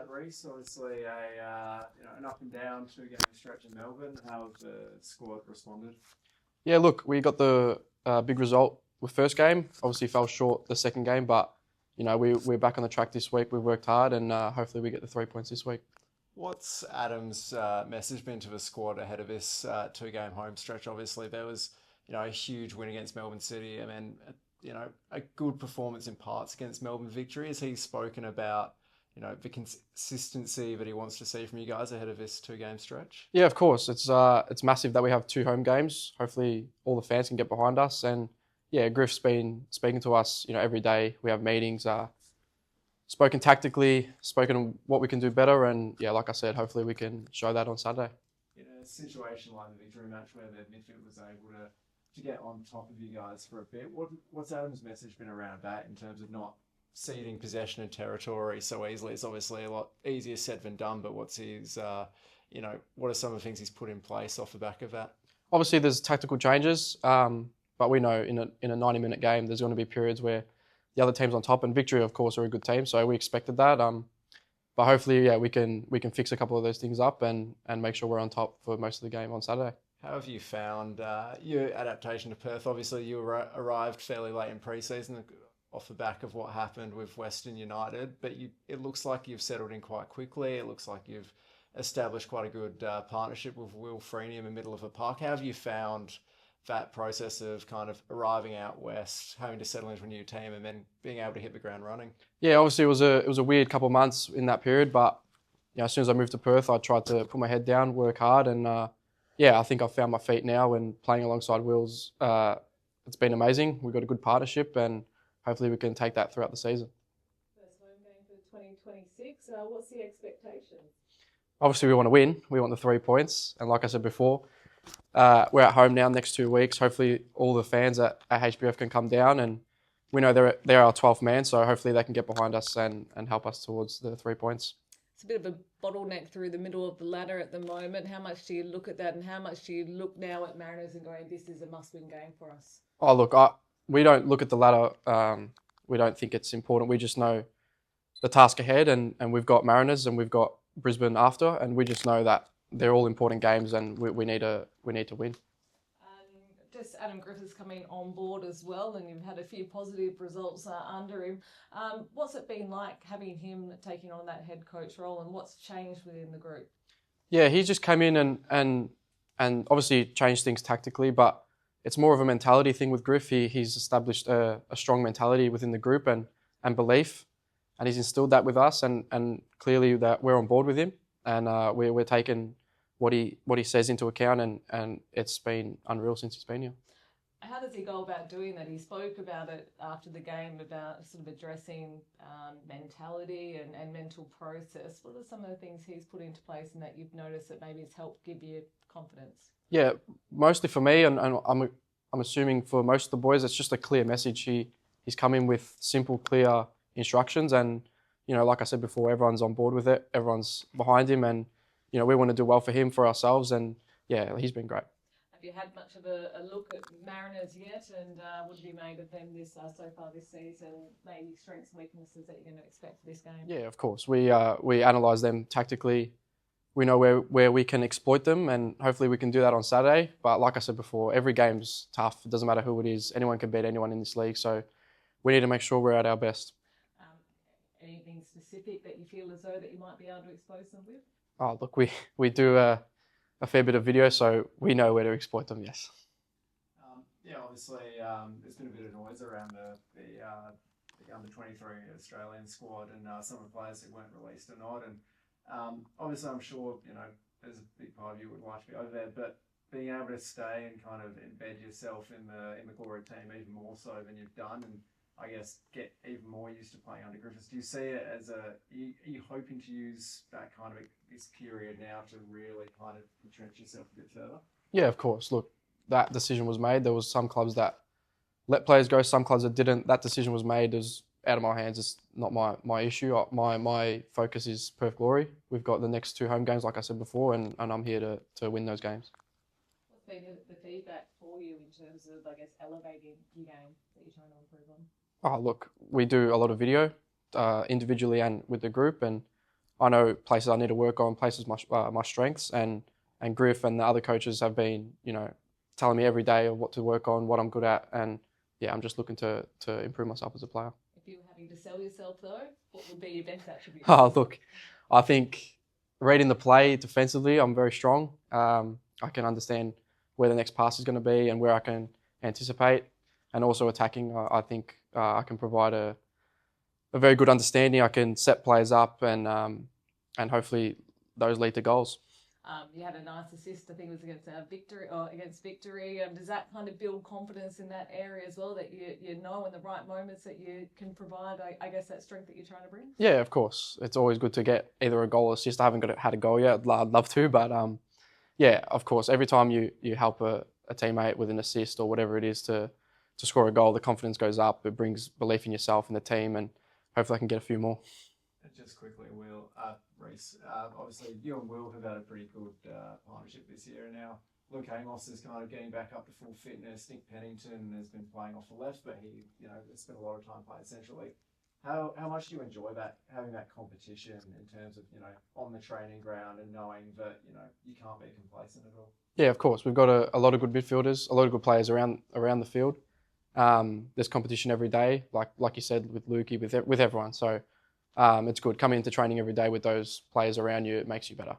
Rhys, obviously an up and down two-game stretch in Melbourne. How have the squad responded? Yeah, look, we got the big result with first game. Obviously fell short the second game, but we're back on the track this week. We've worked hard, and hopefully we get the 3 points this week. What's Adam's message been to the squad ahead of this two-game home stretch? Obviously, there was a huge win against Melbourne City, and then a good performance in parts against Melbourne Victory. Has he spoken about the consistency that he wants to see from you guys ahead of this two-game stretch? Yeah, of course. It's massive that we have 2 home games. Hopefully, all the fans can get behind us. And yeah, Griff's been speaking to us, every day. We have meetings, spoken tactically, spoken on what we can do better. And yeah, like I said, hopefully we can show that on Saturday. In a situation like the Victory match where the midfield was able to get on top of you guys for a bit, what's Adam's message been around that in terms of not ceding possession and territory so easily? It's obviously a lot easier said than done, but what's his, what are some of the things he's put in place off the back of that? Obviously, there's tactical changes, but we know in a 90-minute game, there's going to be periods where the other team's on top, and Victory, of course, are a good team, so we expected that. But hopefully, yeah, we can fix a couple of those things up and make sure we're on top for most of the game on Saturday. How have you found your adaptation to Perth? Obviously, you arrived fairly late in pre-season off the back of what happened with Western United, but it looks like you've settled in quite quickly. It looks like you've established quite a good partnership with Will Freeney in the middle of the park. How have you found that process of kind of arriving out west, having to settle into a new team, and then being able to hit the ground running? Yeah, obviously it was a weird couple of months in that period, but as soon as I moved to Perth, I tried to put my head down, work hard, and I think I've found my feet now. And playing alongside Will's, it's been amazing. We've got a good partnership, and hopefully we can take that throughout the season. First home game for 2026. What's the expectation? Obviously, we want to win. We want the 3 points. And like I said before, we're at home now next 2 weeks. Hopefully, all the fans at HBF can come down. And we know they're our 12th man, so hopefully they can get behind us and help us towards the 3 points. It's a bit of a bottleneck through the middle of the ladder at the moment. How much do you look at that, and how much do you look now at Mariners and going, this is a must-win game for us? Oh, look, we don't look at the ladder. We don't think it's important. We just know the task ahead, and we've got Mariners and we've got Brisbane after, and we just know that they're all important games, and we need to win. Just Adam Griffiths coming on board as well, and you've had a few positive results under him. What's it been like having him taking on that head coach role, and what's changed within the group? Yeah, he's just come in and obviously changed things tactically, but it's more of a mentality thing with Griff. He's established a strong mentality within the group and belief, and he's instilled that with us, and clearly that we're on board with him, and we're taking what he says into account, and it's been unreal since he's been here. How does he go about doing that? He spoke about it after the game, about sort of addressing mentality and mental process. What are some of the things he's put into place and that you've noticed that maybe it's helped give you confidence? Yeah, mostly for me, and I'm assuming for most of the boys, it's just a clear message. He's come in with simple, clear instructions, and like I said before, everyone's on board with it. Everyone's behind him, and we want to do well for him, for ourselves, and yeah, he's been great. Have you had much of a look at Mariners yet, and what have you made of them so far this season? Maybe strengths and weaknesses that you're going to expect for this game? Yeah, of course. We analyse them tactically. We know where we can exploit them, and hopefully we can do that on Saturday. But like I said before, every game's tough. It doesn't matter who it is. Anyone can beat anyone in this league, so we need to make sure we're at our best. Anything specific that you feel as though that you might be able to expose them with? Oh, look, we do a fair bit of video, so we know where to exploit them, yes. Obviously, there's been a bit of noise around the under-23 Australian squad and some of the players who weren't released or not. And obviously, I'm sure, there's a big part of you would like to be over there, but being able to stay and kind of embed yourself in the Glory team even more so than you've done, and I guess get even more used to playing under Griffiths. Do you see it as are you hoping to use that kind of this period now to really kind of entrench yourself a bit further? Yeah, of course. Look, that decision was made. There was some clubs that let players go, some clubs that didn't. That decision was made. It was out of my hands. It's not my issue. My focus is Perth Glory. We've got the next 2 home games, like I said before, and I'm here to win those games. What's been the feedback for you in terms of, I guess, elevating your game that you're trying to improve on? Oh, look, we do a lot of video, individually and with the group, and I know places I need to work on, places my strengths, and Griff and the other coaches have been, telling me every day of what to work on, what I'm good at, and yeah, I'm just looking to improve myself as a player. If you were having to sell yourself though, what would be your best attribute? Oh, look, I think reading the play defensively, I'm very strong. I can understand where the next pass is going to be and where I can anticipate, and also attacking. I think I can provide a very good understanding. I can set players up, and hopefully those lead to goals. You had a nice assist, I think it was against Victory. Does that kind of build confidence in that area as well, that you know in the right moments that you can provide, I guess, that strength that you're trying to bring? Yeah, of course. It's always good to get either a goal or assist. I haven't had a goal yet. I'd love to, but yeah, of course. Every time you help a teammate with an assist or whatever it is to score a goal, the confidence goes up. It brings belief in yourself and the team, and hopefully I can get a few more. Just quickly, Rhys, obviously you and Will have had a pretty good partnership this year, and now Luke Amos is kind of getting back up to full fitness. Nick Pennington has been playing off the left, but he, spent a lot of time playing centrally. How much do you enjoy having that competition in terms of, on the training ground and knowing that, you can't be complacent at all? Yeah, of course. We've got a lot of good midfielders, a lot of good players around the field. There's competition every day, like you said, with Lukey, with everyone. So it's good. Coming into training every day with those players around you, it makes you better.